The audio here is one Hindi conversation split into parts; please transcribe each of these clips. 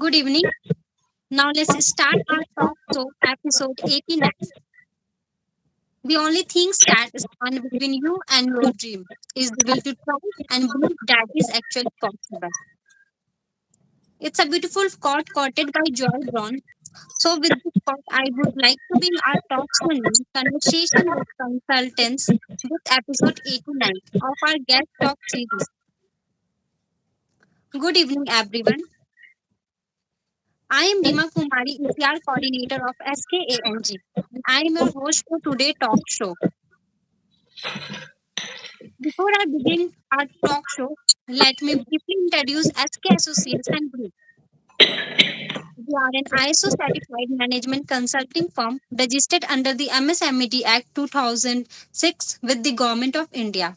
Good evening. Now let's start our talk show episode 89. The only thing that stands between you and your dream is the will to try and believe that is actually possible. It's a beautiful quote quoted by Joy Brown. So with this quote, I would like to bring our talk show name Conversation with Consultants with episode 89 of our guest talk series. Good evening everyone. I am Rima Kumari, ECR coordinator of SKANG. I am your host for today's talk show. Before I begin our talk show, let me briefly introduce SK Associates and Group. We are an ISO certified management consulting firm registered under the MSMED Act 2006 with the Government of India.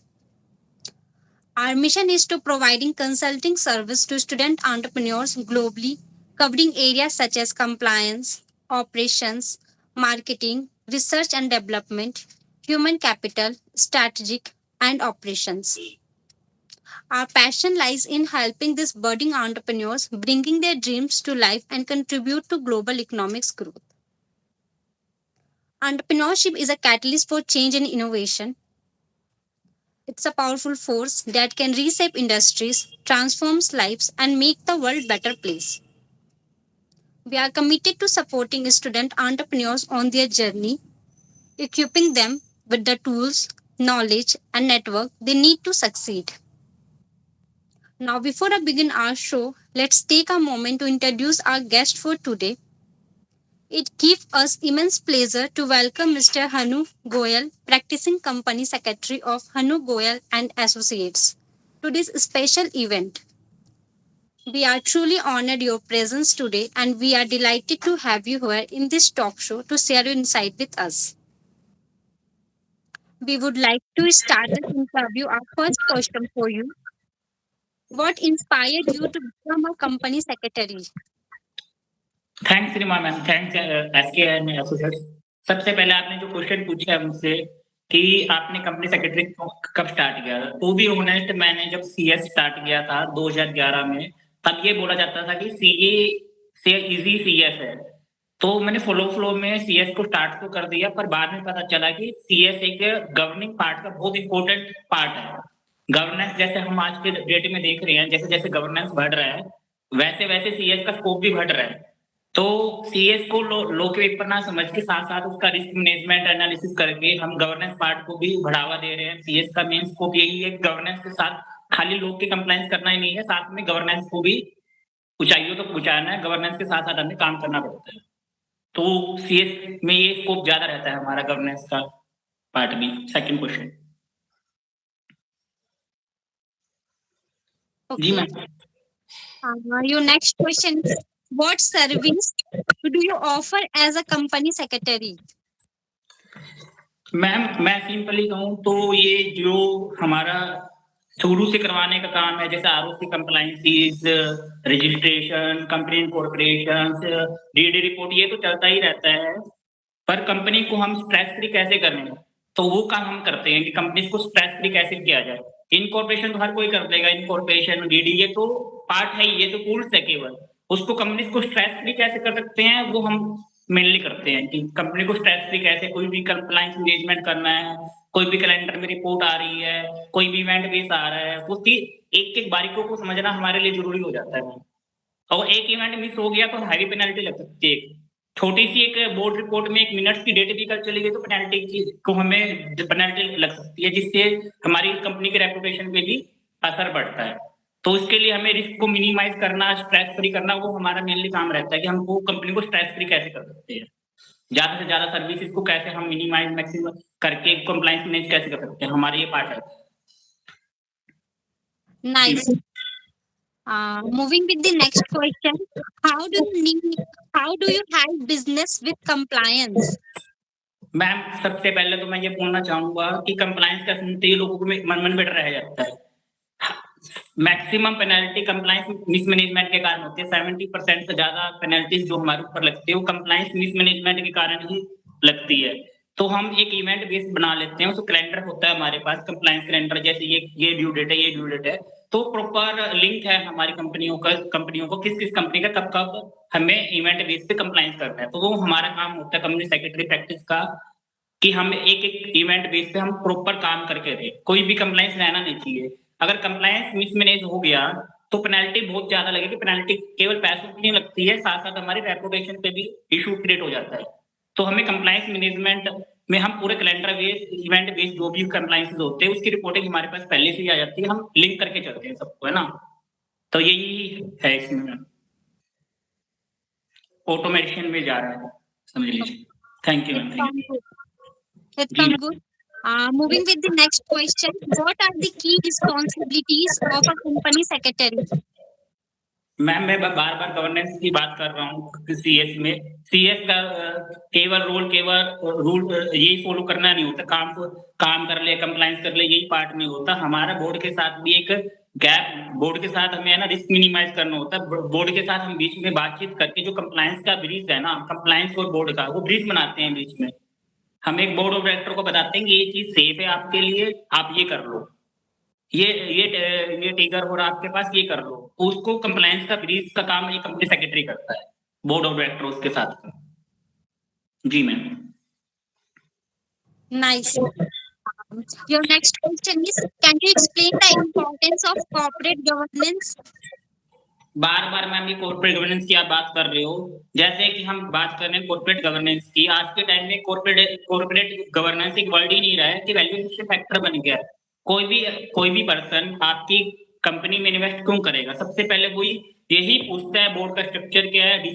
Our mission is to providing consulting service to student entrepreneurs globally, covering areas such as compliance, operations, marketing, research and development, human capital, strategic, and operations. Our passion lies in helping these budding entrepreneurs bringing their dreams to life and contribute to global economics growth. Entrepreneurship is a catalyst for change and innovation. It's a powerful force that can reshape industries, transforms lives, and make the world a better place. We are committed to supporting student entrepreneurs on their journey, equipping them with the tools, knowledge, and network they need to succeed. Now, before I begin our show, let's take a moment to introduce our guest for today. It gives us immense pleasure to welcome Mr. Hanu Goyal, practicing company secretary of Hanu Goyal and Associates, to this special event. We are truly honored your presence today and we are delighted to have you here in this talk show to share your insight with us. We would like to start this interview. Our first question for you. What inspired you to become a company secretary? Thanks Rima ma'am, thanks SK and associates. सबसे पहले आपने जो क्वेश्चन पूछा है मुझसे कि आपने कंपनी सेक्रेटरी कब स्टार्ट किया था, तो भी ऑनेस्ट मैंने जब सीएस स्टार्ट किया था 2011 में, तब ये बोला जाता था कि सीए से इजी सीएस है, तो मैंने फ्लो में सीएस को स्टार्ट तो कर दिया, पर बाद में पता चला कि सीएस एक गवर्निंग पार्ट का बहुत इंपॉर्टेंट पार्ट है। गवर्नेंस जैसे हम आज के डेट में देख रहे हैं, जैसे जैसे गवर्नेंस बढ़ रहा है वैसे वैसे सीएस का स्कोप भी बढ़ रहा है। तो सीएस को लो के पेपर ना समझ के साथ साथ उसका रिस्क मैनेजमेंट एनालिसिस करके हम गवर्नेंस पार्ट को भी बढ़ावा दे रहे हैं। सीएस का मेन स्कोप यही है, गवर्नेंस के साथ खाली लोग की कंप्लायंस करना ही नहीं है, साथ में गवर्नेंस को भी ऊंचाइयों तक पहुंचाना है। गवर्नेंस के साथ साथ हमें काम करना पड़ता है, तो सीएस में ये स्कोप ज्यादा रहता है हमारा गवर्नेंस का पार्ट भी। सेकंड क्वेश्चन जी ma'am. Your next question is what service do you offer as a company secretary? Ma'am मैं सिंपली कहूँ तो ये जो हमारा शुरू से करवाने का काम है, जैसे ROC compliances, registration, company incorporation, DD report, ये तो चलता ही रहता है, पर कंपनी को हम स्ट्रेस फ्री कैसे करें, तो वो काम हम करते हैं कि कंपनी को स्ट्रेस फ्री कैसे किया जाए। इनकॉर्पोरेशन तो हर कोई कर देगा, इनकॉर्पोरेशन डीडी ये तो पार्ट है, ये तो टूल्स है केवल। उसको कंपनी को स्ट्रेस फ्री कैसे कर सकते हैं वो हम मेनली करते हैं कि कंपनी को स्ट्रेस फ्री कैसे, कोई भी कंप्लायंस मैनेजमेंट करना है, कोई भी कैलेंडर में रिपोर्ट आ रही है, कोई भी इवेंट बेस आ रहा है, उसकी एक एक बारीकों को समझना हमारे लिए जरूरी हो जाता है। और एक इवेंट मिस हो गया तो हैवी पेनल्टी लग सकती है। छोटी सी एक बोर्ड रिपोर्ट में 1 मिनट की डेट भी कल चली गई तो पेनल्टी को हमें पेनल्टी लग सकती है, जिससे हमारी कंपनी के रेपुटेशन पे भी असर पड़ता है। तो इसके लिए हमें रिस्क को मिनिमाइज करना, स्ट्रेस फ्री करना, वो हमारा मेनली काम रहता है कि हमको कंपनी को स्ट्रेस फ्री कैसे कर सकते हैं, ज्यादा से ज्यादा सर्विसेज को कैसे हम मिनिमाइज मैक्सिमम करके कंप्लायंस मैनेज कैसे कर सकते हैं, हमारा ये पार्ट है। Nice. Moving with the next question, how do you help business with compliance? Ma'am सबसे पहले तो मैं ये बोलना चाहूंगा कि कंप्लायंस का सुनते ही लोगों को मन में डर रह जाता है। मैक्सिमम पेनल्टी कंप्लायंस मिसमैनेजमेंट के कारण होती है। 70% से ज्यादा पेनल्टीज जो हमारे ऊपर लगती है वो कंप्लायंस मिसमैनेजमेंट के कारण ही लगती है। तो हम एक इवेंट बेस बना लेते हैं, उसको कैलेंडर होता है हमारे पास, कंप्लायंस कैलेंडर, जैसे ये ड्यू डेट है, ये ड्यू डेट है, तो प्रॉपर लिंक है हमारी कंपनियों को किस किस कंपनी का कब कब हमें इवेंट बेस पे कंप्लायंस करना है। तो वो हमारा काम होता है कंपनी सेक्रेटरी प्रैक्टिस का, कि हम एक एक इवेंट बेस पे हम प्रॉपर काम करके दें, कोई भी कंप्लायंस रहना नहीं चाहिए। अगर कंप्लायंस मिसमैनेज हो गया तो पेनल्टी बहुत ज्यादा लगेगी। पेनल्टी केवल पैसों की नहीं लगती है, साथ साथ हमारी रेपुटेशन पे भी इशू क्रिएट हो जाता है। तो हमें कंप्लायंस मैनेजमेंट में हम पूरे कैलेंडर बेस, इवेंट बेस जो भी कंप्लायंसेस होते हैं उसकी रिपोर्टिंग हमारे पास पहले से ही आ जाती है, हम लिंक करके चलते हैं सबको, है ना। तो यही है इसमें, ऑटोमेशन में जा रहा है, समझ लीजिए। Thank you ma'am. It जी sounds good. Moving with the next question, what are the key responsibilities of a company secretary? Ma'am, मैं बार बार गवर्नेंस की बात कर रहा हूँ। सीएस में, सीएस का केवल रूल यही फॉलो करना नहीं होता, काम कर ले, कंप्लायंस कर ले, यही पार्ट नहीं होता। हमारा बोर्ड के साथ भी एक गैप, बोर्ड के साथ हमें है ना रिस्क मिनिमाइज करना होता है। बोर्ड के साथ हम बीच में बातचीत करके जो कंप्लायंस का ब्रिज है ना, कंप्लायंस और बोर्ड का, वो ब्रिज बनाते हैं बीच में। हम एक बोर्ड ऑफ डायरेक्टर को बताते हैं कि ये चीज सेफ है आपके लिए, आप ये कर लो, ये ये टिगर हो रहा आपके पास, ये कर लो। उसको कंप्लायंस का ब्रीफ का काम ये कंपनी सेक्रेटरी करता है, बोर्ड ऑफ डायरेक्टर उसके साथ। जी ma'am. Nice. Your next question is, can you explain the importance of corporate governance? Bar bar ma'am ये कॉर्पोरेट गवर्नेंस की आप बात कर रहे हो, जैसे कि हम बात कर रहे हैं कॉर्पोरेट गवर्नेंस की। आज के टाइम में कॉर्पोरेट गवर्नेंस एक वर्ड ही नहीं रहा है, कि वैल्यूएशन फैक्टर बन गया है। कोई भी पर्सन आपकी कंपनी में इन्वेस्ट क्यों करेगा, सबसे पहले वही यही पूछता है बोर्ड का स्ट्रक्चर क्या है,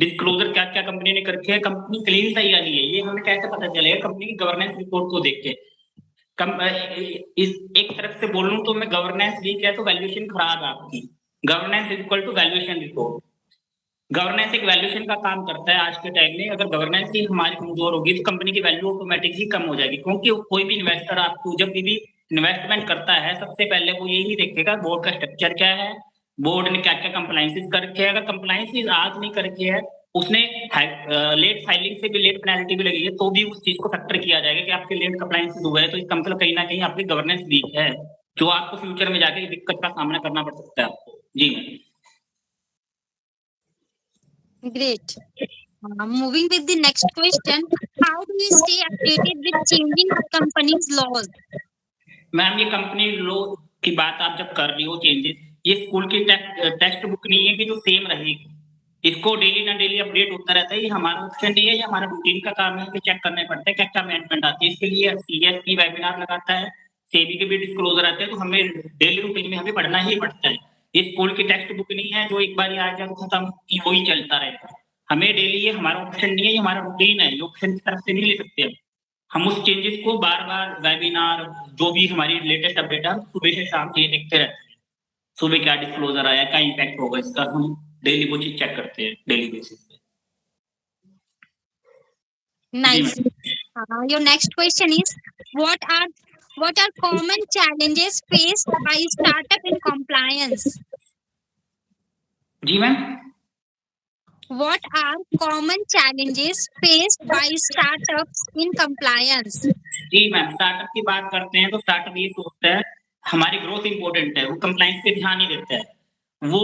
डिस्क्लोजर क्या क्या कंपनी ने करके है, कंपनी क्लीन सही वाली है, ये हमें कैसे पता चलेगा कंपनी की गवर्नेंस रिपोर्ट को देख के। इस एक तरफ से बोलूं तो मैं गवर्नेंस वीक है तो वैल्यूएशन खराब है आपकी। Governance is equal to valuation report. Governance एक वैल्यूएशन का काम करता है आज के टाइम में। अगर गवर्नेंस ही हमारी कमजोर होगी तो कंपनी की वैल्यू ऑटोमेटिक ही कम हो जाएगी, क्योंकि कोई भी इन्वेस्टर आपको जब भी इन्वेस्टमेंट करता है सबसे पहले वो यही देखेगा बोर्ड का स्ट्रक्चर क्या है, बोर्ड ने क्या क्या कंप्लायंसेस करके है। अगर कंप्लायंसेस आज नहीं करके है, उसने लेट फाइलिंग से भी लेट पेनल्टी भी लगी है, तो भी उस चीज को फैक्टर किया जाएगा कि आपके लेट कंप्लायंसेस हुए हैं, तो इसका मतलब कहीं ना कहीं आपकी गवर्नेंस वीक है, जो आपको फ्यूचर में जाके दिक्कत का सामना करना पड़ सकता है आपको। जी ma'am. Great. Moving with the next question, how do you stay updated with changing company's laws? Ma'am, ये कंपनी लो की बात आप जब कर रही हो चेंजेस, ये स्कूल की टेक्स्ट बुक नहीं है कि जो सेम रहेगी। इसको डेली ना डेली अपडेट होता रहता है, ये हमारा ऑप्शन नहीं है, ये हमारा रूटीन का काम है कि चेक करने पड़ते हैं क्या क्या अमेंडमेंट आती है। इसके लिए सीएस की वेबिनार लगाता है, सेबी के भी डिस्क्लोजर आते हैं, तो हमें डेली रूटीन में हमें पढ़ना ही पड़ता है। ये स्कूल की टेक्स्ट बुक नहीं है जो एक बार आ जाए खत्म की वही चलता रहेगा। हमें डेली, ये हमारा ऑप्शन नहीं है, ये हमारा रूटीन है, ये ऑप्शन की तरफ से नहीं ले सकते हम उस चेंजेस को। बार बार वेबिनार, जो भी हमारी लेटेस्ट अपडेट है, सुबह से शाम ये देखते रहते हैं, सुबह क्या डिस्क्लोजर आया, क्या इम्पैक्ट होगा इसका, हम डेली वो चीज चेक करते हैं डेली बेसिस पे। Nice. Your next question is, what are common challenges faced by startup in compliance? जी ma'am. What are common challenges faced by startups in compliance? जी मैम, स्टार्टअप की बात करते हैं तो स्टार्टअप ये सोचता है हमारी ग्रोथ इंपॉर्टेंट है, वो कंप्लायंस पे ध्यान नहीं देता है। वो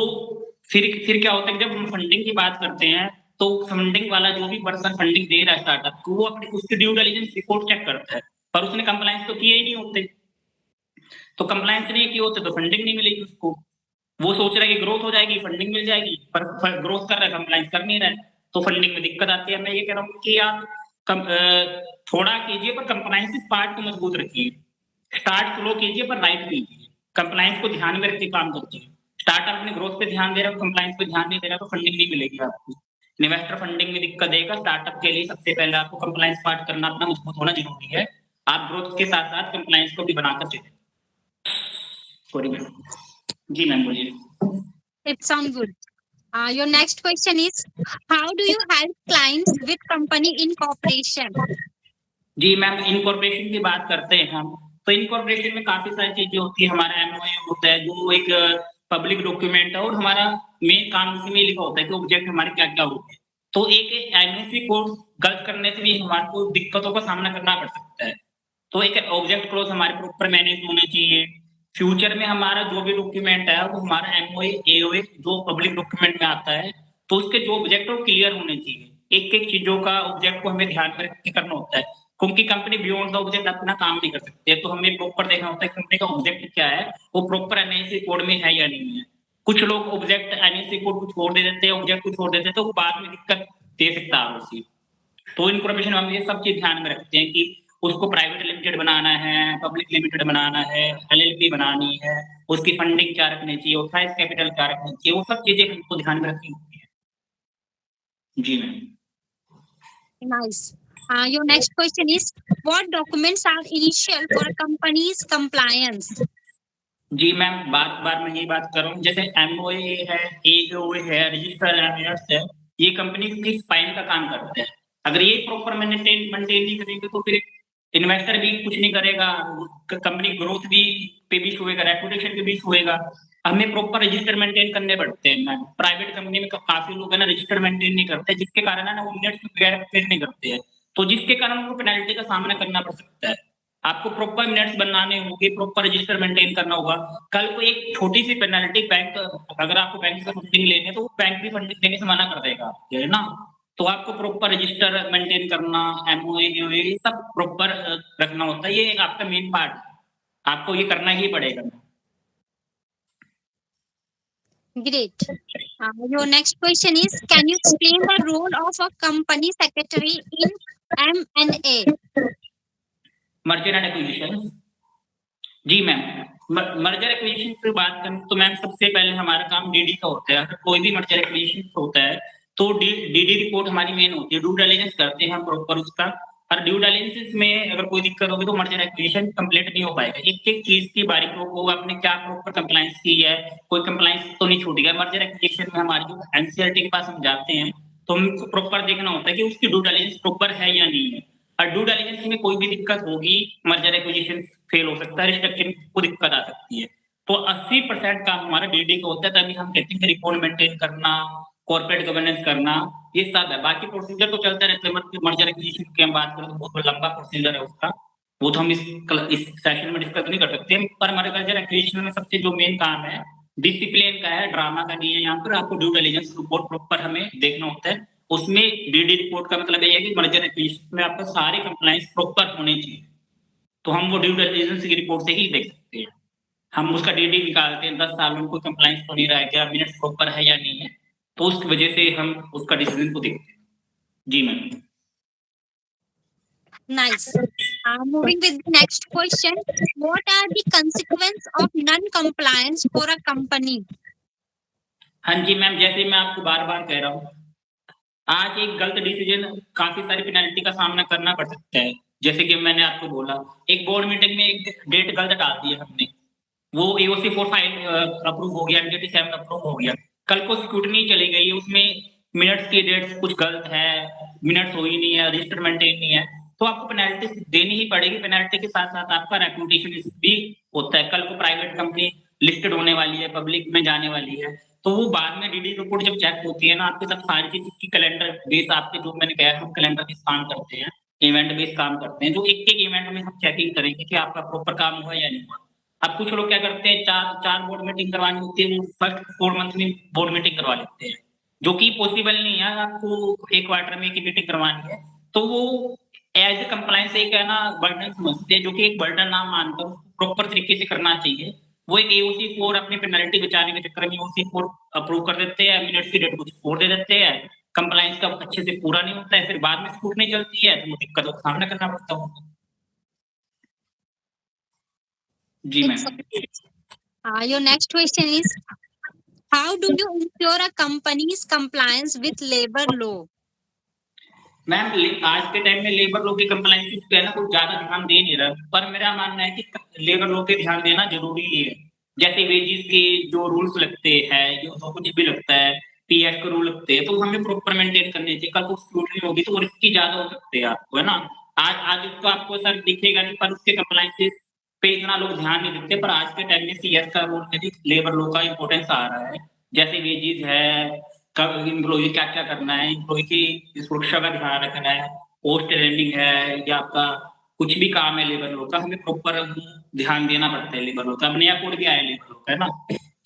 फिर क्या होता है, जब हम फंडिंग की बात करते हैं तो फंडिंग वाला जो भी पर्सन फंडिंग दे रहा है स्टार्टअप को, वो अपनी उसकी ड्यू डिलिजेंस रिपोर्ट चेक करता है, पर उसने कंप्लायंस तो किए ही नहीं होते। तो कंप्लायंस नहीं किए होते तो फंडिंग नहीं मिलेगी उसको। वो सोच रहा है कि ग्रोथ हो जाएगी, फंडिंग मिल जाएगी, पर ग्रोथ कर रहा है, कंप्लायंस कर नहीं रहा है, तो फंडिंग में दिक्कत आती है। मैं ये कह रहा हूँ कि आप थोड़ा कीजिए पर कंप्लायंस पार्ट को मजबूत रखिए। स्टार्ट स्लो कीजिए पर राइट कीजिए, कंप्लायंस को ध्यान में रख के काम कीजिए। स्टार्टअप अपने ग्रोथ पे ध्यान दे रहा है, कंप्लायंस पे ध्यान नहीं दे रहा तो फंडिंग नहीं मिलेगी आपको। इन्वेस्टर फंडिंग में दिक्कत देगा। स्टार्टअप के लिए सबसे पहले आपको कंप्लायंस पार्ट करना अपना मजबूत होना जरूरी है। आप ग्रोथ के साथ साथ कंप्लायंस को भी बनाकर चलिए। Sorry ma'am. जी मैम बोलिए। It sounds good. Your next question is, how do you help clients with company incorporation? जी मैम, इनकॉर्पोरेशन की बात करते हैं हम, तो इनकॉर्पोरेशन में काफी सारी चीजें होती है। हमारा एमओयू होता है जो एक पब्लिक डॉक्यूमेंट है, और हमारा मेन काम इसी में लिखा होता है कि ऑब्जेक्ट हमारे क्या क्या होते हैं। तो एक एमएनसी कोड गलत करने से भी हमारे को दिक्कतों का सामना करना पड़ सकता है। तो एक ऑब्जेक्ट क्लॉज हमारे प्रॉपर मैनेज होने चाहिए। फ्यूचर में हमारा जो भी डॉक्यूमेंट है वो हमारा एमओए एओए जो पब्लिक डॉक्यूमेंट में आता है, तो उसके जो ऑब्जेक्ट है वो क्लियर होने चाहिए। एक-एक चीज़ों का ऑब्जेक्ट को हमें ध्यान में रख के करना होता है, क्योंकि कंपनी बियॉन्ड द ऑब्जेक्ट अपना काम नहीं कर सकती है। तो हमें प्रॉपर देखना होता है कंपनी का ऑब्जेक्ट क्या है, वो प्रॉपर एनआईसी कोड में है या नहीं है। कुछ लोग ऑब्जेक्ट एनआईसी कोड को छोड़ दे देते हैं, ऑब्जेक्ट को छोड़ देते हैं, तो वो बाद में दिक्कत दे सकता है आरओसी। तो इन्फॉर्मेशन हम ये सब चीज़ ध्यान में रखते हैं कि उसको प्राइवेट लिमिटेड बनाना है, पब्लिक लिमिटेड बनाना है, एलएलपी बनानी है, उसकी फंडिंग क्या रखनी चाहिए, ऑथराइज़्ड कैपिटल क्या रखनी चाहिए, वो सब चीज़ें हमको ध्यान में रखनी होती हैं। जी ma'am. Nice. Your next question is, what documents are essential for a company's compliance? जी मैम, बार-बार मैं यही बात कर रहा हूँ, जैसे एमओए है, एओए है, रजिस्टर एमिनेट्स है, ये कंपनी की स्पाइन का काम करते हैं। अगर ये प्रॉपर मेंटेन मेंटेन नहीं करेंगे तो फिर इन्वेस्टर भी कुछ नहीं करेगा, कंपनी ग्रोथ भी पे भी छुएगा, रेपुटेशन पे भी छुएगा। हमें प्रॉपर रजिस्टर मेंटेन करने पड़ते हैं मैम। प्राइवेट कंपनी में काफ़ी लोग है ना रजिस्टर मेंटेन नहीं करते, जिसके कारण है ना वो मिनट्स वगैरह फिल नहीं करते हैं। तो जिसके कारण उनको पेनल्टी का सामना करना पड़ सकता है। आपको प्रॉपर मिनट्स बनाने होंगे, प्रॉपर रजिस्टर मेंटेन करना होगा। कल को एक छोटी-सी पेनल्टी बैंक अगर आपको बैंक से फंडिंग लेनी है, तो वो बैंक भी फंडिंग देने से मना कर देगा, है ना? तो आपको प्रॉपर रजिस्टर मेंटेन करना, एमओए, एओए ये सब प्रॉपर रखना होता है। ये आपका मेन पार्ट है। आपको ये करना ही पड़ेगा। Great. Your next question is, can you explain the role of a company secretary in M&A? Merger and acquisition. जी मैम, मर्जर एक्विजिशन की बात करें तो मैम सबसे पहले हमारा काम डीडी का होता है। अगर कोई भी मर्जर एक्विजिशन होता है, तो डीडी रिपोर्ट हमारी मेन होती है। ड्यू डिलिजेंस करते हैं हम प्रॉपर उसका, और ड्यू डिलिजेंस में अगर कोई दिक्कत होगी तो मर्जर एक्विजिशन कंप्लीट नहीं हो पाएगा। एक-एक चीज़ की बारीकियों को आपने क्या प्रॉपर कंप्लायंस की है, कोई कंप्लायंस तो नहीं छूट गया। मर्जर एक्विजिशन में हमारी जो एनसीएलटी के पास हम जाते हैं, तो हमको प्रॉपर देखना होता है कि उसकी ड्यू डिलिजेंस प्रॉपर है या नहीं है। और ड्यू डिलिजेंस में कोई भी दिक्कत होगी, मर्जर एक्विजिशन फेल हो सकता है, रिस्ट्रक्चरिंग को दिक्कत आ सकती है। तो 80% काम हमारा डीडी का होता है, तभी हम कहते हैं कि रिपोर्ट मेंटेन करना, कॉर्पोरेट गवर्नेंस करना, ये सब है। बाकी प्रोसीजर तो चलता रहता है, मर्जर एक्विजिशन की हम बात करें तो बहुत लंबा प्रोसीजर है उसका। वो तो हम इस सेशन में डिस्कस नहीं कर सकते। पर मर्जर एक्विजिशन में सबसे जो मेन काम है, डिसिप्लिन का है, ड्रामा का नहीं है। यहाँ पर आपको ड्यू डिलिजेंस रिपोर्ट प्रॉपर हमें देखना होता है। उसमें डीडी रिपोर्ट का मतलब ये है कि मर्जर एक्विजिशन में आपका सारे कंप्लायंस प्रॉपर होने चाहिए। तो हम वो ड्यू डिलिजेंस की रिपोर्ट से ही देख सकते हैं। हम उसका डीडी निकालते हैं, 10 साल में कोई कंप्लायंस तो नहीं रहा है, क्या मिनट्स प्रॉपर है या नहीं है, तो उस वजह से हम उसका डिसीजन को देखते हैं। जी ma'am. Nice. Moving with the next question, what are the consequences of non-compliance for a company? हाँ जी मैम, जैसे मैं आपको बार-बार कह रहा हूँ, आज एक गलत डिसीजन काफ़ी सारी पेनल्टी का सामना करना पड़ सकता है। जैसे कि मैंने आपको बोला, एक बोर्ड मीटिंग में एक डेट गलत डाल दी है हमने, वो एओसी 4 फाइल अप्रूव हो गया, एमजेटी 7 अप्रूव हो गया। कल को स्क्रूटनी चली गई, उसमें मिनट्स की डेट्स कुछ गलत है, मिनट्स हुई नहीं है, रजिस्टर मेंटेन नहीं है, तो आपको पेनल्टी देनी ही पड़ेगी। पेनल्टी के साथ-साथ आपका रेपुटेशन रिस्क भी होता है। कल को प्राइवेट कंपनी लिस्टेड होने वाली है, पब्लिक में जाने वाली है, तो वो बाद में डीडी रिपोर्ट जब चेक होती है ना, आपके सब सारी चीज़ की कैलेंडर बेस आपके जो मैंने कहा हम कैलेंडर बेस काम करते हैं, इवेंट बेस काम करते हैं। जो एक-एक इवेंट में हम चेकिंग करेंगे कि आपका प्रॉपर काम हुआ या नहीं हुआ। अब कुछ लोग क्या करते हैं, 4 बोर्ड मीटिंग करवानी होती है, वो फर्स्ट 4 मंथ में बोर्ड मीटिंग करवा लेते हैं, जो कि पॉसिबल नहीं है। आपको 1 क्वार्टर में 1 ही मीटिंग करवानी है, तो वो एज़ अ कंप्लायंस एक है ना बर्डन समझते हैं, जो कि एक बर्डन ना मानकर प्रॉपर तरीके से करना चाहिए। वो एक एओसी 4 अपनी पेनल्टी बचाने के चक्कर में एओसी 4 अप्रूव कर देते हैं, मिनट्स की डेट कुछ और दे देते हैं, कंप्लायंस का अच्छे से पूरा नहीं होता है, फिर बाद में स्क्रूटनी चलती है, तो वो दिक्कतों का सामना करना पड़ता है उनको। जी It's ma'am. Your next question is, how do you ensure a company's compliance with labor law? Ma'am आज के टाइम में लेबर लॉ की कंप्लायंस पे है ना कुछ ज़्यादा ध्यान दे नहीं रहा, पर मेरा मानना है कि लेबर लॉ पे ध्यान देना ज़रूरी ही है। जैसे वेजेस के जो रूल्स लगते हैं, जो कुछ भी लगता है, पीएफ के रूल लगते हैं, तो हमें प्रॉपर मेंटेन करने चाहिए। कल को स्क्रूटनी होगी तो रिस्की ज़्यादा हो सकते हैं आपको, है ना? आज आज तो आपको सर दिखेगा नहीं, पर उसके कंप्लायंसेस पे इतना लोग ध्यान नहीं देते, पर आज के टाइम में सीएस का रूल में भी लेबर लॉ का इम्पोर्टेंस आ रहा है। जैसे वेजेस है, कब एम्प्लॉई क्या क्या करना है, एम्प्लॉई की सुरक्षा का ध्यान रखना है, पोस्ट ट्रेनिंग है या आपका कुछ भी काम है लेबर लॉ का, हमें प्रॉपर ध्यान देना पड़ता है लेबर लॉ का। अब नया कोड भी आया लेबर लॉ का, है ना?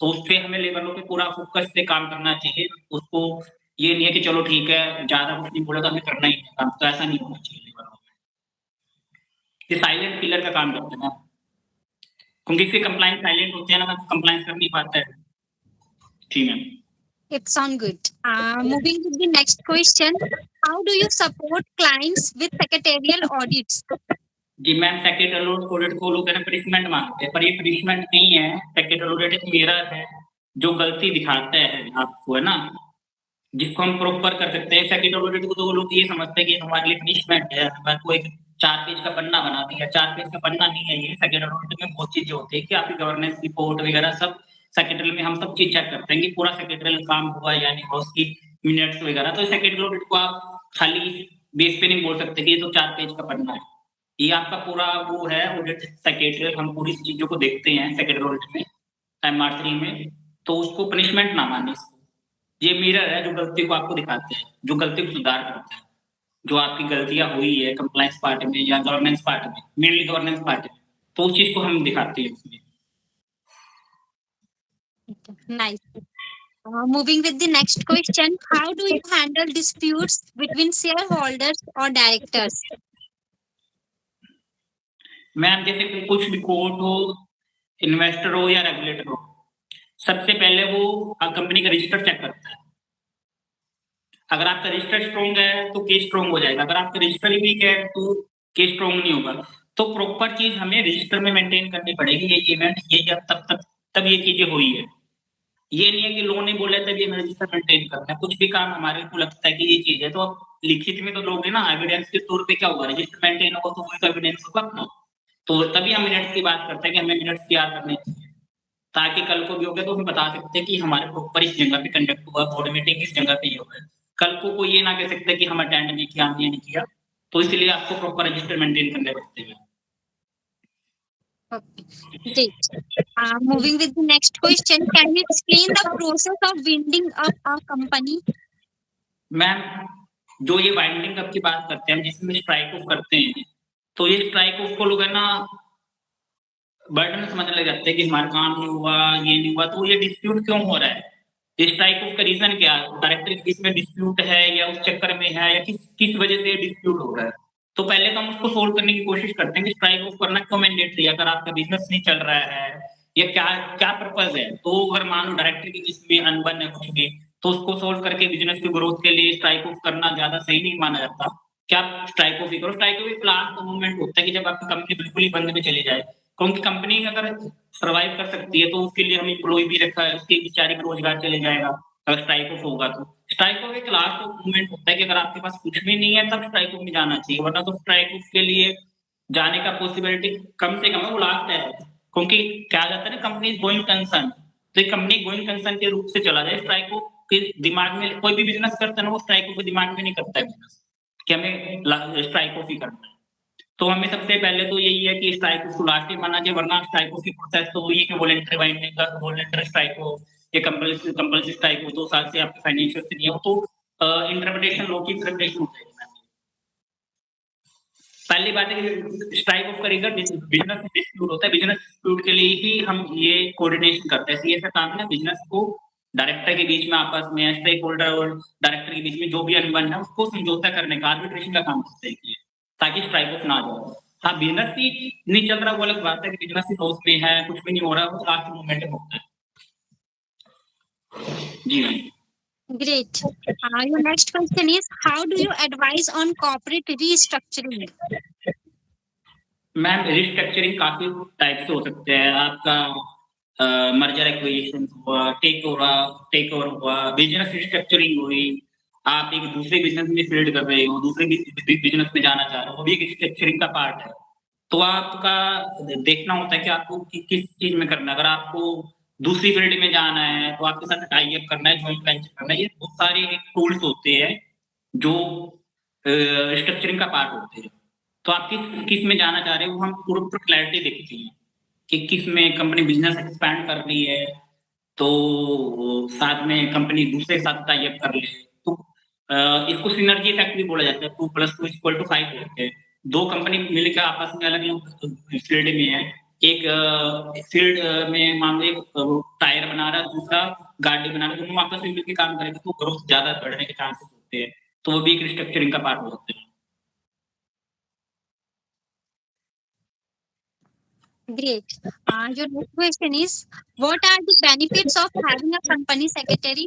तो उस पे हमें लेबर लॉ पे पूरा फोकस से काम करना चाहिए। उसको ये नहीं है कि चलो ठीक है, ज़्यादा कुछ नहीं बोला तो हमें करना ही है काम, तो ऐसा नहीं होना चाहिए लेबर लॉ में। ये साइलेंट किलर का काम करते हैं ना, क्योंकि इसके कंप्लायंस साइलेंट होते हैं ना, तो कंप्लायंस कर नहीं पाता है। जी ma'am. It sounds good. Moving to the next question. How do you support clients with secretarial audits? जी मैम, सेक्रेटरी ऑडिट को लोग है ना पनिशमेंट मानते हैं, पर ये पनिशमेंट नहीं है। सेक्रेटरी ऑडिट एक मिरर है जो गलती दिखाता है आपको, है ना? जिसको हम प्रॉपर कर सकते हैं। सेक्रेटरी ऑडिट को तो लोग ये समझते हैं कि हमारे लिए पनिशमेंट है, हमारे को एक 4 पेज का पन्ना बना दिया। 4 पेज का पन्ना नहीं है ये। सेक्रेटरी ऑडिट में बहुत चीजें होती है कि आपकी गवर्नेंस रिपोर्ट वगैरह सब सेक्रेटरी में हम सब चीज चेक करते हैं कि पूरा सेक्रेटरी काम हुआ या नहीं हुआ, उसकी मिनट्स वगैरह। तो सेक्रेटरी ऑडिट को आप खाली बेस पे नहीं बोल सकते कि ये तो 4 पेज का पन्ना है। ये आपका पूरा वो है ऑडिट सेक्रेटरी, हम पूरी चीजों को देखते हैं सेक्रेटरी ऑडिट में, MR3 में। तो उसको पनिशमेंट ना माने इसको। ये मिरर है जो गलती को आपको दिखाते हैं, जो गलती को सुधार करते हैं। जो आपकी गलतियां हुई है कंप्लायंस पार्ट में या गवर्नेंस पार्ट में, मेनली गवर्नेंस पार्ट में, तो उस चीज को हम दिखाते हैं उसमें। Nice. Moving with the next question. How do you handle disputes between shareholders or directors? Ma'am जैसे कि कुछ भी कोर्ट हो, इन्वेस्टर हो या रेगुलेटर हो, सबसे पहले वो कंपनी का रजिस्टर चेक करता है। अगर आपका रजिस्टर स्ट्रॉन्ग है तो केस स्ट्रॉन्ग हो जाएगा, अगर आपका रजिस्टर ही वीक है तो केस स्ट्रॉन्ग नहीं होगा। तो प्रॉपर चीज हमें रजिस्टर में मेंटेन करनी पड़ेगी। ये इवेंट ये जब तब ये चीजें हुई है। ये नहीं है कि लोग नहीं बोले तब ये रजिस्टर मेंटेन करना है। कुछ भी काम हमारे को लगता है कि ये चीज है तो आप लिखित में तो लोगे ना, एविडेंस के तौर पे क्या होगा, रजिस्टर मेंटेन होगा तो वही तो एविडेंस होगा अपना। तो तभी हम मिनट्स की बात करते हैं कि हमें मिनट्स तैयार करने चाहिए, ताकि कल को भी हो गया तो हम बता सकते हैं कि हमारे प्रॉपर इस जगह पे कंडक्ट हुआ, बोर्ड मीटिंग इस जगह पे ही हो गया। कल को कोई ये ना कह सकते कि हम अटेंड नहीं किया, हमने नहीं किया। तो इसलिए आपको प्रॉपर रजिस्टर मेंटेन करने पड़ते हैं। Okay. Great. Moving with the next question. Can you explain the process of winding up a company? Ma'am जो ये वाइंडिंग अप की बात करते हैं हम, जिसमें स्ट्राइक ऑफ करते हैं, तो ये स्ट्राइक ऑफ को लोग है ना बर्डन समझने लग जाते हैं कि हमारा काम नहीं हुआ, ये नहीं हुआ, तो ये डिस्प्यूट क्यों हो रहा है, स्ट्राइक ऑफ का रीजन क्या है, डायरेक्टर के बीच में डिस्प्यूट है या उस चक्कर में है या किस किस वजह से डिस्प्यूट हो रहा है। तो पहले तो हम उसको सोल्व करने की कोशिश करते हैं कि स्ट्राइक ऑफ करना क्यों मैंडेटरी है। अगर आपका बिजनेस नहीं चल रहा है या क्या क्या पर्पज है, तो अगर मान लो डायरेक्टर के बीच में अनबन है कुछ भी, तो उसको सोल्व करके बिजनेस की ग्रोथ के लिए स्ट्राइक ऑफ करना ज्यादा सही नहीं माना जाता। क्या आप स्ट्राइक ऑफ ही करो। स्ट्राइक ऑफ एक लास्ट मूवमेंट होता है कि जब आपकी कंपनी बिल्कुल ही बंद में चली जाए, क्योंकि कंपनी अगर सर्वाइव कर सकती है तो उसके लिए हम एम्प्लॉय भी रखा है, उसके बेचारे का रोजगार चले जाएगा अगर स्ट्राइक ऑफ होगा तो। स्ट्राइक ऑफ एक लास्ट मूवमेंट होता है कि अगर आपके पास कुछ भी नहीं है तब स्ट्राइक ऑफ में जाना चाहिए, वरना तो स्ट्राइक ऑफ के लिए जाने का पॉसिबिलिटी कम से कम है, वो लास्ट है। क्योंकि क्या जाता है ना, कंपनी गोइंग कंसर्न, तो एक कंपनी गोइंग कंसर्न के रूप से चला जाए। स्ट्राइक ऑफ के दिमाग में कोई भी बिजनेस करता है ना, वो स्ट्राइक ऑफ के दिमाग में नहीं करता है बिजनेस कि हमें स्ट्राइक ऑफ ही करना है। तो हमें सबसे पहले तो यही है कि स्ट्राइक को लास्ट ही माना जाए, वरना स्ट्राइक की प्रोसेस तो वही है कि वॉलंटरी बाइंडिंग का वॉलंटरी स्ट्राइक हो या कंपल्सरी स्ट्राइक हो, 2 साल से आपके फाइनेंशियल से नहीं हो तो इंटरप्रिटेशन लॉ की इंटरप्रिटेशन हो जाएगी। पहली बात है कि स्ट्राइक ऑफ करेगा बिजनेस डिस्प्यूट होता है, बिजनेस डिस्प्यूट के लिए ही हम ये कोऑर्डिनेशन करते हैं। सीए का काम है बिजनेस को डायरेक्टर के बीच में आपस में, स्टेक होल्डर और डायरेक्टर के बीच में जो भी अनबन है उसको समझौता करने का, आर्बिट्रेशन का काम करते हैं ताकि स्ट्राइक ऑफ ना जाए। हाँ, बिजनेस ही नहीं चल रहा वो अलग बात है कि बिजनेस ही लॉस में है, कुछ भी नहीं हो रहा, वो लास्ट मोमेंट में होता है। जी ma'am. Great. Your next question is, how do you advise on corporate restructuring? Ma'am restructuring काफी टाइप से हो सकते हैं। आपका मर्जर एक्विजिशन हुआ, टेक ओवर हुआ, बिजनेस रिस्ट्रक्चरिंग हुई, आप एक दूसरे बिजनेस में फील्ड कर रहे हो, दूसरे बिजनेस में जाना चाह रहे हो, वो भी एक रिस्ट्रक्चरिंग का पार्ट है। तो आपका देखना होता है कि आपको किस चीज में करना है। अगर आपको दूसरी फील्ड में जाना है तो आपके साथ टाई अप करना है, ज्वाइंट वेंचर करना है, ये बहुत सारे टूल्स होते हैं जो रिस्ट्रक्चरिंग का पार्ट होते हैं। तो आप किस में जाना चाह रहे हो, वो हम पूरा क्लैरिटी देखते हैं कि किस में कंपनी बिजनेस एक्सपैंड कर रही है, तो साथ में कंपनी दूसरे के साथ टाई अप कर ले, तो इसको सिनर्जी इफेक्ट भी बोला जाता है, 2 + 2 = 5 होते हैं। 2 कंपनी मिलकर आपस में अलग-अलग फील्ड में है। एक फील्ड में मान लो एक टायर बना रहा है, दूसरा गाड़ी बना रहा है, दोनों आपस में मिलके काम करेंगे तो ग्रोथ ज़्यादा बढ़ने के चांसेस होते हैं। तो वो भी एक रिस्ट्रक्चरिंग का पार्ट हो सकते हैं। Great. Your next question is, what are the benefits of having a company secretary?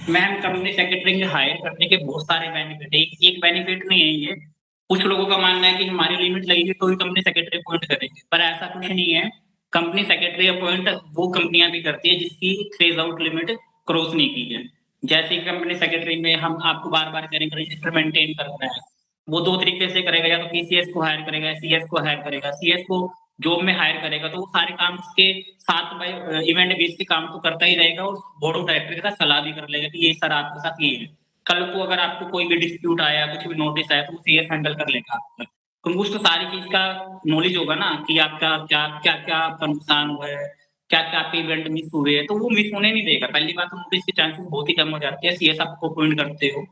Ma'am, company secretary के हायर करने के बहुत सारे बेनिफिट है। एक बेनिफिट नहीं है ये। कुछ लोगों का मानना है कि हमारी लिमिट लगेगी तो ही कंपनी सेक्रेटरी अपॉइंट करेंगे, पर ऐसा कुछ नहीं है। कंपनी सेक्रेटरी अपॉइंट वो कंपनियां भी करती है जिसकी फेज आउट लिमिट क्रॉस नहीं की है। जैसे कंपनी सेक्रेटरी में हम आपको बार-बार करेंगे रजिस्टर मेंटेन करना है। वो 2 तरीके से करेगा, या तो पीसीएस को हायर करेगा, सीएस को हायर करेगा। सीएस को जॉब में हायर करेगा तो वो सारे काम उसके साथ बाय इवेंट बेस पे काम तो करता ही रहेगा, और बोर्ड ऑफ डायरेक्टर के साथ सलाह भी कर लेगा कि ये सर आपके साथ ये है। कल को अगर आपको कोई भी डिस्प्यूट आया, कुछ भी नोटिस आया, तो वो सीएस हैंडल कर लेगा आपका। क्योंकि उसको सारी चीज़ का नॉलेज होगा ना कि आपका क्या-क्या आपका नुकसान हुआ है, क्या-क्या आपके इवेंट मिस हुए हैं, तो वो मिस होने नहीं देगा। पहली बात तो नोटिस के चांसेस बहुत ही कम हो जाते हैं, सीएस आपको अपॉइंट करते हो,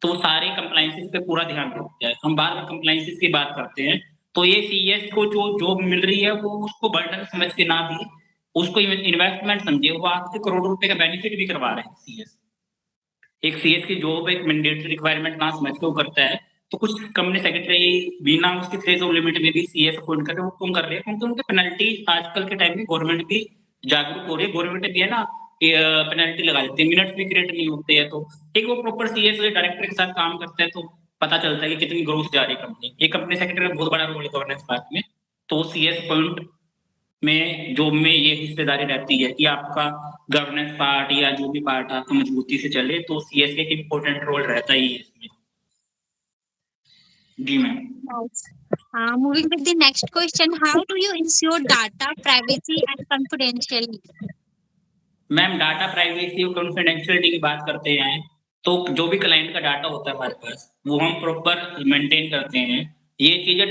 तो वो सारे कंप्लायंसेस पे पूरा ध्यान रखता है। हम बार-बार कंप्लायंसेस की बात करते हैं, तो ये सीएस को जो जॉब मिल रही है वो उसको बर्डन समझ के ना भी उसको इन्वेस्टमेंट समझे, वो आपसे करोड़ों रुपए का बेनिफिट भी करवा रहे हैं सीएस। एक सीएस की जॉब एक मैंडेटरी रिक्वायरमेंट ना समझ के वो करता है, तो कुछ कंपनी सेक्रेटरी बिना उसके थ्रेशोल्ड लिमिट में भी सीएस अपॉइंट करके वो क्यों कर रहे हैं? क्योंकि उनके पेनल्टी आजकल के टाइम में गवर्नमेंट भी जागरूक हो रही है। गवर्नमेंट भी है ना कि पेनल्टी लगा देती है, मिनट्स भी क्रिएट नहीं होते हैं, तो एक वो प्रॉपर सीएस डायरेक्टर के साथ काम करते हैं तो पता चलता है कि कितनी ग्रोथ जा रही है कंपनी। एक कंपनी सेक्रेटरी का बहुत बड़ा रोल है गवर्नेंस पार्ट में, तो सीएस अपॉइंट में जॉब में ये हिस्सेदारी रहती है कि आपका गवर्नेंस पार्ट या जो भी पार्ट आपका मजबूती से चले, तो सीएस का एक इम्पोर्टेंट रोल रहता ही है इसमें। जी ma'am. Nice. Moving with the next question, how do you ensure data privacy and confidentiality? Ma'am, data privacy और कॉन्फिडेंशियलिटी की बात करते हैं, तो जो भी क्लाइंट का डाटा होता है हमारे पास, वो हम प्रॉपर मेंटेन करते हैं। ये चीज़ें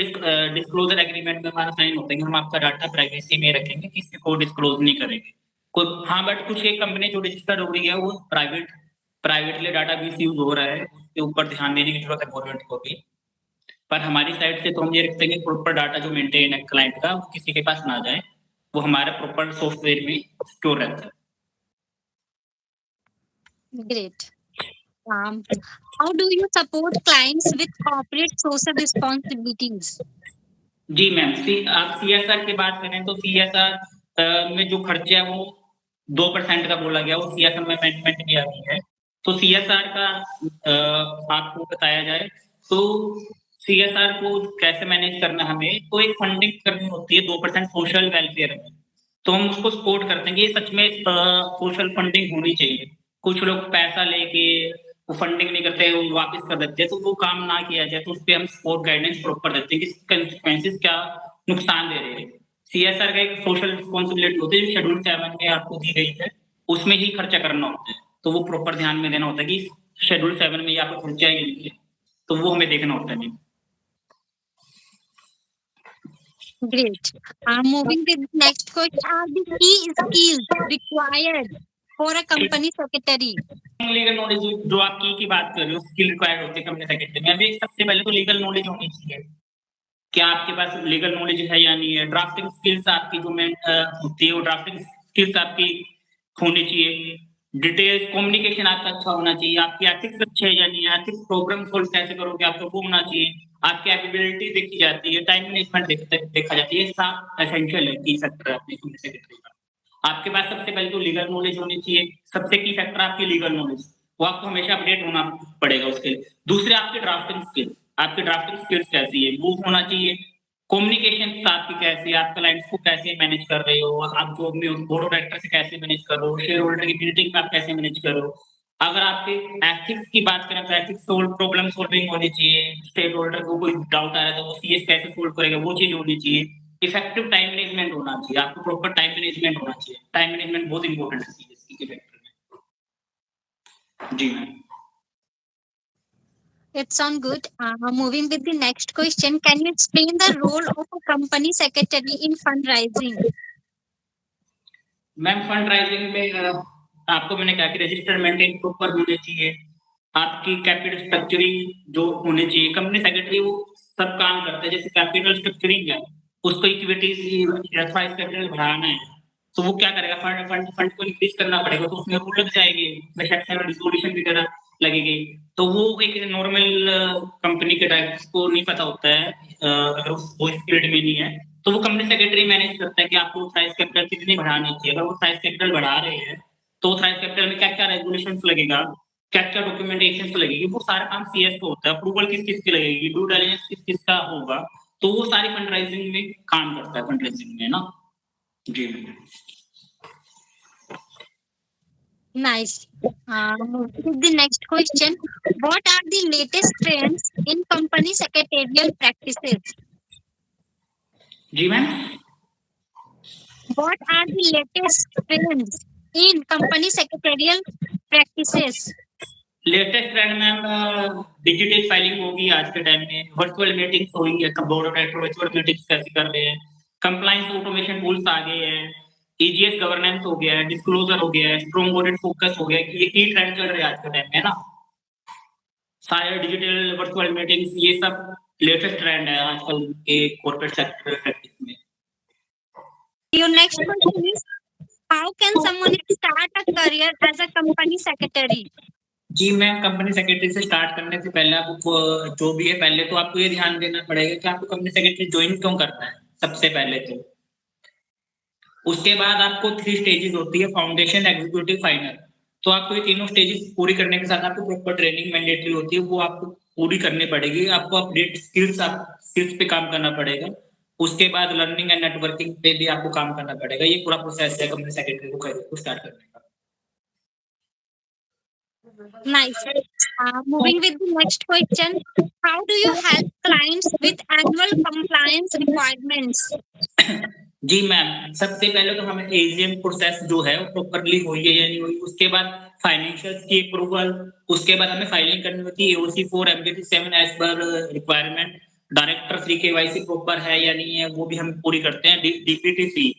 डिस्क्लोज़र एग्रीमेंट में हमारा साइन होता है कि हम आपका डाटा प्राइवेसी में रखेंगे, किसी को डिस्क्लोज़ नहीं करेंगे। कोई हाँ, बट कुछ एक कंपनी जो रजिस्टर्ड हो रही है, वो प्राइवेटली डाटा मिसयूज़ हो रहा है, उसके ऊपर ध्यान देने की ज़रूरत है गवर्नमेंट को भी। पर हमारी साइड से तो हम ये रखते हैं कि प्रॉपर डाटा जो मेंटेन है क्लाइंट का, वो किसी के पास ना जाए। वो हमारे प्रॉपर सॉफ्टवेयर में सिक्योर रहता है। Great. Um, how do you support clients with corporate social responsibilities? जी मैम, आप सीएसआर की बात करें तो सीएसआर में जो खर्चे हैं वो 2% का बोला गया, वो सीएसआर में अमेंडमेंट भी आ गई है। तो सीएसआर का आपको बताया जाए तो सीएसआर को कैसे मैनेज करना हमें, तो एक फंडिंग करनी होती है 2% सोशल वेलफेयर में। तो हम उसको सपोर्ट करते हैं कि ये सच में सोशल फंडिंग होनी चाहिए। कुछ लोग पैसा लेके वो फंडिंग नहीं करते, वो वापस कर देते हैं, तो वो काम ना किया जाए, तो उसपे हम सपोर्ट गाइडेंस प्रॉपर देते हैं कि कंसेक्वेंसेस क्या नुकसान दे रहे हैं। सीएसआर का एक सोशल रिस्पॉन्सिबिलिटी होती है जो शेड्यूल 7 में आपको दी गई है, उसमें ही खर्चा करना होता है। तो वो प्रॉपर ध्यान में देना होता है कि शेड्यूल 7 में ये आपका खर्चा है, तो वो हमें देखना होता है। Great. Moving with the next question, are the key skills required for a company secretary? Legal knowledge जो आप की बात कर रहे हो, स्किल रिक्वायर्ड होती है कंपनी सेक्रेटरी में। अभी सबसे पहले तो लीगल नॉलेज होनी चाहिए। क्या आपके पास लीगल नॉलेज है या नहीं है? ड्राफ्टिंग स्किल्स आपकी जो होती है, वो ड्राफ्टिंग स्किल्स आपकी होनी चाहिए। डिटेल्स कम्युनिकेशन आपका अच्छा होना चाहिए। आपकी एथिक्स अच्छे है या नहीं है? एथिक्स प्रॉब्लम सॉल्व कैसे करोगे, आपको वो होना चाहिए। आपकी एबिलिटी देखी जाती है, टाइम मैनेजमेंट देखा जाती है। ये सब एसेंशियल है की फैक्टर अपनी कंपनी सेक्रेटरी का। आपके पास सबसे पहले तो लीगल नॉलेज होनी चाहिए। सबसे की फैक्टर आपकी लीगल नॉलेज, वो आपको हमेशा अपडेट होना पड़ेगा उसके लिए। दूसरे आपके ड्राफ्टिंग स्किल्स, आपकी ड्राफ्टिंग स्किल्स कैसी है वो होना चाहिए। कम्युनिकेशन आपकी कैसी है, आप क्लाइंट्स को कैसे मैनेज कर रहे हो, आप जॉब में बोर्ड ऑफ डायरेक्टर से कैसे मैनेज कर रहे हो, शेयर होल्डर की मीटिंग में आप कैसे मैनेज कर रहे हो। अगर आपके एथिक्स की बात करें तो एथिक्स प्रॉब्लम सॉल्विंग होनी चाहिए। स्टेक होल्डर को कोई डाउट आ रहा है तो वो सीएस कैसे सोल्व करेगा, वो चीज होनी चाहिए। इफेक्टिव टाइम मैनेजमेंट होना चाहिए, आपको प्रॉपर टाइम मैनेजमेंट होना चाहिए। टाइम मैनेजमेंट बहुत इंपॉर्टेंट है सीएस के फैक्टर में। जी ma'am. It sounds good. Moving with the next question, can you explain the role of a company secretary in fundraising? Ma'am fund rising में आपको मैंने कहा कि रजिस्टर मेंटेन प्रॉपर होने चाहिए, आपकी कैपिटल स्ट्रक्चरिंग जो होने चाहिए, कंपनी सेक्रेटरी वो सब काम करते हैं, जैसे कैपिटल स्ट्रक्चरिंग है, उसको इक्विटी अथवा कैपिटल बढ़ाना है, तो वो क्या करेगा, फंड फंड फंड को इंक्रीज करना पड़ेगा, तो उसमें रूल लग जाएगी, डिसोल्यूशन वगैरह लगेगी। तो वो एक नॉर्मल कंपनी के डायरेक्टर्स को नहीं पता होता है, अगर वो इस फील्ड में नहीं है, तो वो कंपनी सेक्रेटरी मैनेज करता है कि आपको प्राइस कैपिटल कितनी बढ़ानी चाहिए। अगर वो प्राइस कैपिटल बढ़ा रहे हैं तो प्राइस कैपिटल में क्या क्या रेगुलेशन लगेगा, क्या क्या डॉक्यूमेंटेशन लगेगी, वो सारा काम सीएस को होता है। अप्रूवल किस किस की लगेगी, ड्यू डिलिजेंस किस किस का होगा, तो वो सारी फंड राइजिंग में काम करता है, फंड राइजिंग में ना। जी Nice. Moving to the next question. What are the latest trends in company secretarial practices? जी ma'am. What are the latest trends in company secretarial practices? Latest trend ma'am digital filing होगी आज के टाइम में, वर्चुअल मीटिंग्स होंगी, board of director virtual meetings कैसे कर रहे हैं, कंप्लायंस ऑटोमेशन टूल्स आ गए हैं, ईजीएस गवर्नेंस हो गया है, डिस्क्लोजर हो गया है, स्ट्रॉन्ग ऑडिट फोकस हो गया है, कि ये की ट्रेंड चल रहे हैं आज के टाइम में ना। सारे डिजिटल वर्चुअल मीटिंग्स ये सब लेटेस्ट ट्रेंड है आजकल के कॉर्पोरेट सेक्टर प्रैक्टिस में। Your next question is, how can someone start a career as a company secretary? जी मैं कंपनी सेक्रेटरी से स्टार्ट करने से पहले आपको जो भी है, पहले तो आपको ये ध्यान देना पड़ेगा कि आपको कंपनी सेक्रेटरी ज्वाइन क्यों करना है, सबसे पहले तो। उसके बाद आपको 3 स्टेजेस होती है, फाउंडेशन, एग्जीक्यूटिव, फाइनल। तो आपको ये तीनों स्टेजेस पूरी करने के साथ आपको प्रॉपर ट्रेनिंग मैंडेटरी होती है, वो आपको पूरी करनी पड़ेगी। आपको अपडेट स्किल्स पे काम करना पड़ेगा। उसके बाद लर्निंग एंड नेटवर्किंग पे भी आपको काम करना पड़ेगा। ये पूरा प्रोसेस है कंपनी सेक्रेटरी को करियर को स्टार्ट करने का। Nice. Moving with the next question. How do you help clients with annual compliance requirements? जी मैम, सबसे पहले तो हमें एजीएम प्रोसेस जो है वो प्रॉपर्ली हुई है या नहीं हुई, उसके बाद फाइनेंशियल्स की अप्रूवल, उसके बाद हमें फाइलिंग करनी होती है AOC 4 MDT 7 as per requirement, director 3 KYC proper है या नहीं है वो भी हम पूरी करते हैं, DPDC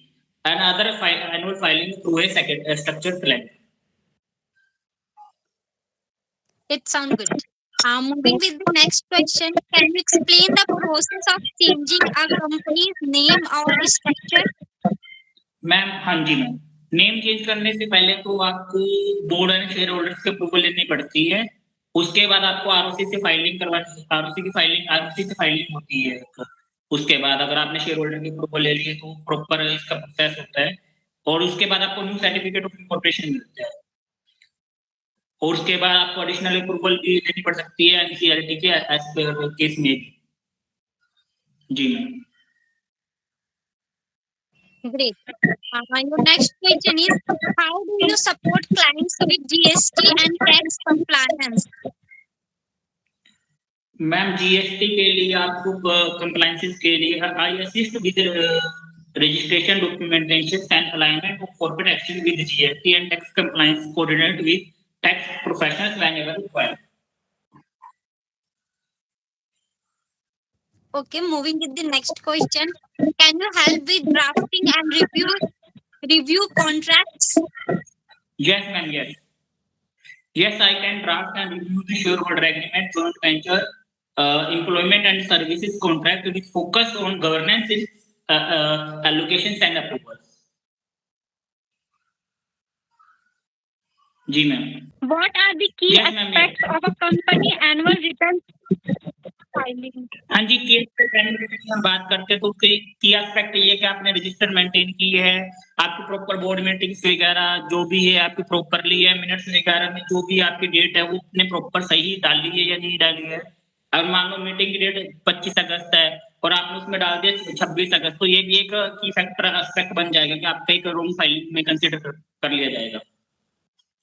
and other annual filing through a second structure plan. It sounds good. Moving with the next question, can you explain the process of changing a company's name or structure? Ma'am हाँ जी मैम, नेम चेंज करने से पहले तो आपको बोर्ड एंड शेयर होल्डर्स की अप्रूवल लेनी पड़ती है। उसके बाद आपको आरओसी से फाइलिंग करवानी, आरओसी से फाइलिंग होती है एक। उसके बाद अगर आपने शेयर होल्डर की अप्रूवल ले ली है तो प्रॉपर इसका प्रोसेस होता है, और उसके बाद आपको न्यू सर्टिफिकेट ऑफ इनकॉर्पोरेशन मिलता है, और उसके बाद आपको एडिशनल अप्रूवल भी लेनी पड़ सकती है एनसीएलटी के केस में भी। जी ma'am. Great. Your next question is, how do you support clients with GST and tax compliance? Ma'am GST के लिए आपको कंप्लायंसेस के लिए I assist with registration documentation and alignment of corporate action with GST and tax compliance, coordinate with tax professionals whenever required. Okay, moving with the next question. Can you help with drafting and review contracts? Yes ma'am, yes. Yes, I can draft and review the shareholder agreement, joint venture, employment and services contract with focus on governance, allocations and approvals. जी ma'am. What are the key Yes, ma'am, aspects yes. of a company annual return filing? हाँ जी, की की हम बात करते हैं तो की एस्पेक्ट ये है कि आपने रजिस्टर मेंटेन की है, आपकी प्रॉपर बोर्ड मीटिंग्स वगैरह जो भी है आपकी प्रॉपरली है, मिनट्स वगैरह में जो भी आपकी डेट है वो आपने प्रॉपर सही डाली है या नहीं डाली है। अगर मान लो मीटिंग की डेट 25 अगस्त है और आपने उसमें डाल दिया 26 अगस्त, तो ये भी एक की फैक्टर एस्पेक्ट बन जाएगा कि आपका एक रॉन्ग फाइलिंग में कंसीडर कर लिया जाएगा।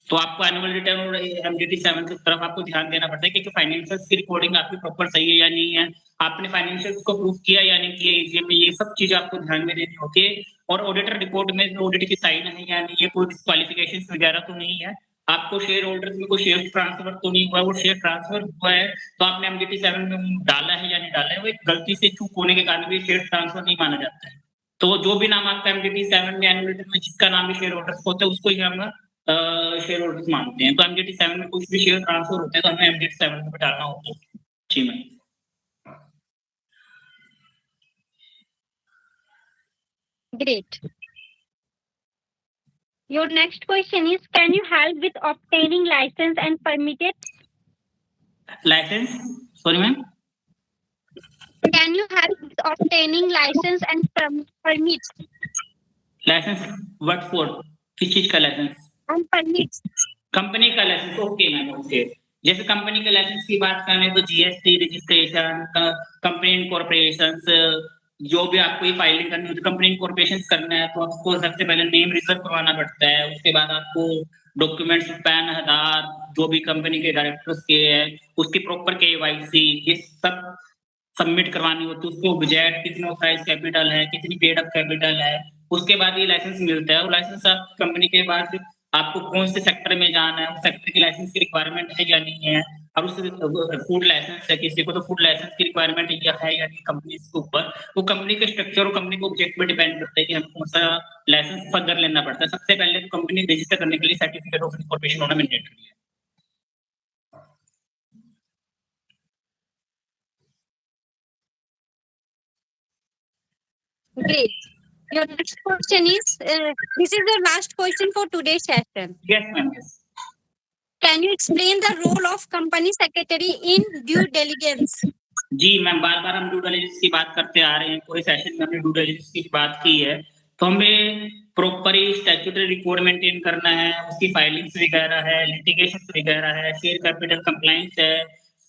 तो आपको एनुअल रिटर्न और एमडीटी 7 की तरफ आपको ध्यान देना पड़ता है कि फाइनेंशियल्स की रिकॉर्डिंग आपकी प्रॉपर सही है या नहीं है, आपने फाइनेंशियल्स को प्रूफ किया या नहीं किया एजीएम में, ये सब चीज आपको ध्यान में देनी होती है। और ऑडिटर रिपोर्ट में ऑडिट की साइन है या नहीं, ये कोई डिस्क्वालिफिकेशन वगैरह तो नहीं है, आपको शेयर होल्डर्स में कोई शेयर ट्रांसफर तो नहीं हुआ, वो शेयर ट्रांसफर हुआ है तो आपने एमडीटी 7 में डाला है या नहीं डाला है, वो एक गलती से चूक होने के कारण भी शेयर ट्रांसफर नहीं माना जाता है। तो जो भी नाम आपका MDT 7 में एनुअल रिटर्न में जिसका नाम भी शेयर होल्डर्स होता है उसको ही हम शेयर होल्डर्स मानते हैं। तो MDT 7 में कुछ भी शेयर ट्रांसफर होते हैं तो हमें MDT 7 में डालना होता है। जी ma'am. Great. Your next question is, can you help with obtaining license and permitted? Licence sorry ma'am. Can you help with obtaining license and permits? Licence what for? किस चीज का लाइसेंस? And permits. कंपनी का लाइसेंस। Okay ma'am okay. जैसे कंपनी के लाइसेंस की बात करें तो GST रजिस्ट्रेशन, कंपनी इनकॉर्पोरेशंस, जो भी आपको ये फाइलिंग करनी होती है कंपनी इनकॉर्पोरेशन करना है तो आपको सबसे पहले नेम रिजर्व करवाना पड़ता है। उसके बाद आपको डॉक्यूमेंट्स पैन, आधार, जो भी कंपनी के डायरेक्टर्स के है उसकी प्रॉपर KYC ये सब सबमिट करवानी होती है। उसको बजट कितना साइज कैपिटल है, कितनी पेड अप कैपिटल है, उसके बाद ये लाइसेंस मिलता है। और लाइसेंस आप कंपनी के बाद आपको कौन से सेक्टर में जाना है, उस सेक्टर की लाइसेंस की रिक्वायरमेंट है या नहीं है। और उस फूड लाइसेंस है किसी को तो फूड लाइसेंस की रिक्वायरमेंट है या नहीं कंपनी के ऊपर। वो कंपनी के स्ट्रक्चर और कंपनी के ऑब्जेक्ट पर डिपेंड करता है कि हमें कौन सा लाइसेंस फर्दर लेना पड़ता है। सबसे पहले तो कंपनी रजिस्टर करने के लिए सर्टिफिकेट ऑफ इनकॉर्पोरेशन होना मैंडेटरी है। Great. Your next question is, this is the last question for today's session. Yes ma'am, yes. Can you explain the role of company secretary in due diligence? जी मैम, बार-बार हम ड्यू डिलिजेंस की बात करते आ रहे हैं। पूरे सेशन में हमने ड्यू डिलिजेंस की बात की है। तो हमें प्रॉपर ही स्टैट्यूटरी रिकॉर्ड मेंटेन करना है, उसकी फाइलिंग्स वगैरह है, लिटिगेशंस वगैरह है, शेयर कैपिटल कंप्लायंस है,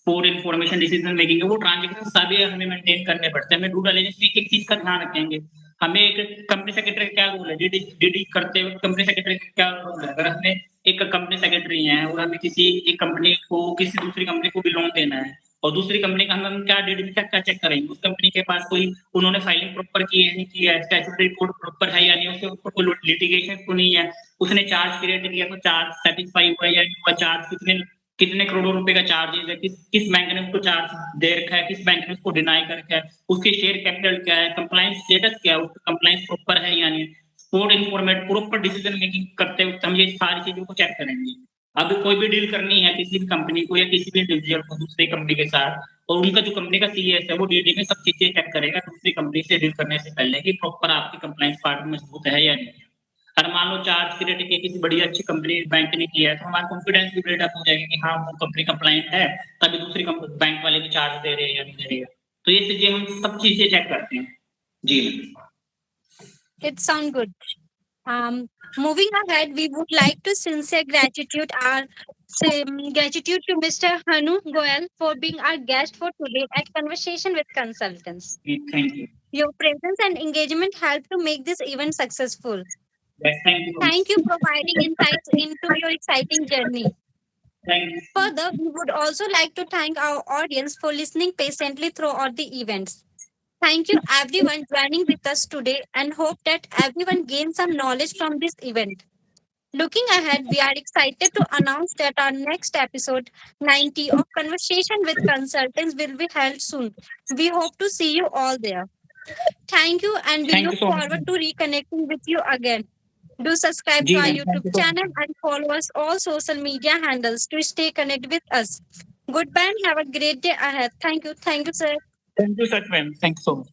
फॉर इन्फॉर्मेशन डिसीजन मेकिंग है, वो ट्रांजैक्शन सभी हमें मेंटेन करने पड़ते हैं। हमें ड्यू डिलिजेंस में एक चीज का ध्यान रखेंगे। हमें एक कंपनी सेक्रेटरी का क्या रोल है, डीडी करते वक्त कंपनी सेक्रेटरी का क्या रोल है। अगर हमें एक कंपनी सेक्रेटरी है और हमें किसी एक कंपनी को किसी दूसरी कंपनी को भी लोन देना है और दूसरी कंपनी का हम क्या डीडी क्या चेक करेंगे, उस कंपनी के पास कोई उन्होंने फाइलिंग प्रॉपर की है नहीं की है, स्टैट्यूटरी रिपोर्ट प्रॉपर है या नहीं, उसके ऊपर कोई लिटिगेशन तो नहीं है, उसने चार्ज क्रिएट किया तो चार्ज सेटिस्फाई हुआ है या नहीं हुआ, चार्ज कितने कितने करोड़ों रुपए का चार्जेस है, किस बैंक ने उसको चार्ज दे रखा है, किस बैंक ने उसको डिनाई कर रखा है, उसके शेयर कैपिटल क्या है, कंप्लायंस स्टेटस क्या है, उसका कंप्लायंस प्रॉपर है या नहीं, स्पोर्ट इन्फॉर्मेट प्रॉपर डिसीजन मेकिंग करते वक्त हम ये सारी चीजों को चेक करेंगे। अब कोई भी डील करनी है किसी भी कंपनी को या किसी भी इंडिविजुअल को दूसरी कंपनी के साथ, और उनका जो कंपनी का सीएस है वो डीडी में सब चीजें चेक करेगा दूसरी कंपनी से डील करने से पहले कि प्रॉपर आपकी कंप्लायंस पार्ट मजबूत है या नहीं है। अगर मान लो चार्ज क्रिएट किया किसी बड़ी अच्छी कंपनी बैंक ने किया है तो हमारा कॉन्फिडेंस भी बिल्डअप हो जाएगा कि हाँ वो कंपनी कंप्लायंट है, तभी दूसरी बैंक वाले भी चार्ज दे रहे हैं या नहीं दे रहे हैं। तो ये चीजें हम सब चीजें चेक करते हैं। जी It sounds good. Moving ahead, we would like to sincere gratitude to Mr. Hanu Goel for being our guest for today at Conversation with Consultants. Thank you. Your presence and engagement helped to make this event successful. Yes, thank you. Thank you for providing insights into your exciting journey. Thank you. Further, we would also like to thank our audience for listening patiently throughout the events. Thank you everyone joining with us today and hope that everyone gains some knowledge from this event. Looking ahead, we are excited to announce that our next episode 90 of Conversation with Consultants will be held soon. We hope to see you all there. Thank you, and we Thank you look so much. forward to reconnecting with you again. Do subscribe जी to our ma'am, thank YouTube you so channel and follow us all social media handles to stay connected with us. Goodbye and have a great day ahead. Thank you. Thank you, sir. Thank you, such ma'am. Thank you so much.